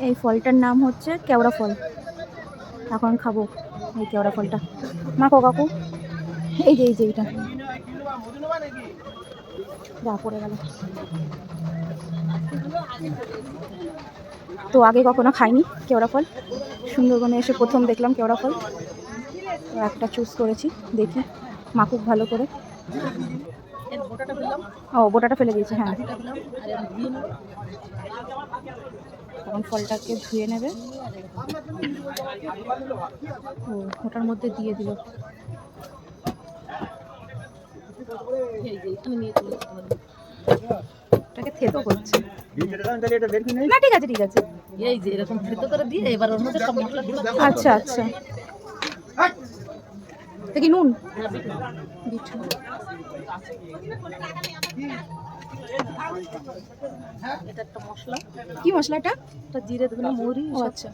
এই ফলটার নাম হচ্ছে কেওড়া ফল। এখন খাবো এই কেওড়া ফলটা। মা কাকু এই যে এইটা যা পড়ে গেল। তো আগে কখনো খাইনি কেওড়া ফল, সুন্দরবনে এসে প্রথম দেখলাম কেওড়া ফল। তো একটা চুজ করেছি, দেখি মাখুক ভালো করে। ও বোটাটা ফেলে দিয়েছে, হ্যাঁ। তখন ফলটাকে ধুয়ে নেবে। ও ওটার মধ্যে দিয়ে দিল। এটাকে থেতো করছে না, ঠিক আছে ঠিক আছে। এই যে এরকম থেতো করে দিয়ে এবার ওর মধ্যে সব মশলা দিবা। আচ্ছা আচ্ছা, এটা কি নুন? বিট। এটা একটা মশলা। কি মশলা এটা? এটা জিরে ধনে মৌরি। ও আচ্ছা।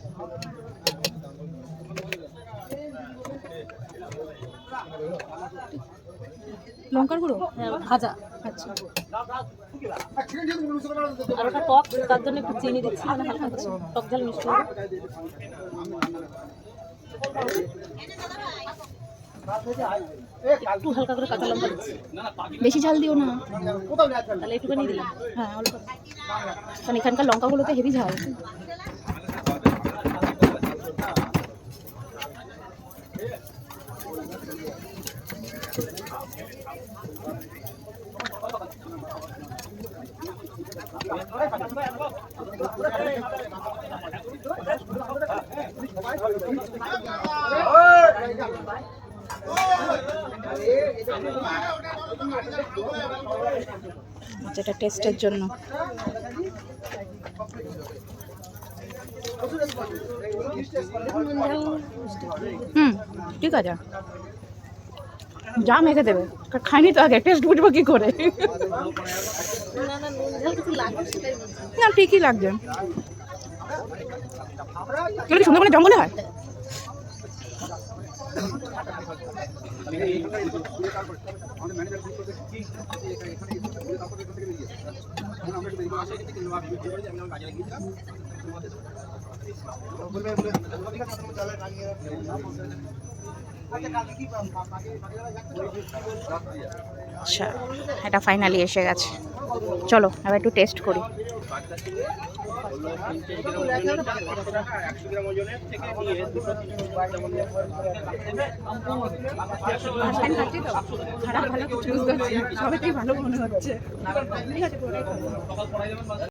লঙ্কার গুঁড়ো? হ্যাঁ ভাজা। আচ্ছা আর ওটা টক, তার জন্য একটু চিনি দিচ্ছি, মানে হালকা করে টক ঝাল মিষ্টি হবে। একটু হালকা করে কাঁচা লঙ্কা দিচ্ছি। বেশি ঝাল দিও না। তাহলে একটুখানি দিলাম। হ্যাঁ অল্প, কারণ এখানকার লঙ্কাগুলোতে হেভি ঝাল। যেটা টেস্টের জন্য। ঠিক আছে, যা মেখে দেবে, খাইনি তো আগে, টেস্ট বুঝবো কি করে। না ঠিকই লাগছে। এগুলো কি সুন্দরবনে জঙ্গলে হয়? আচ্ছা, এটা ফাইনালি এসে গেছে। চলো এবার একটু টেস্ট করি। খারাপ ভালো কিছু বুঝতে পারছি না, সবাইকেই ভালো মনে হচ্ছে।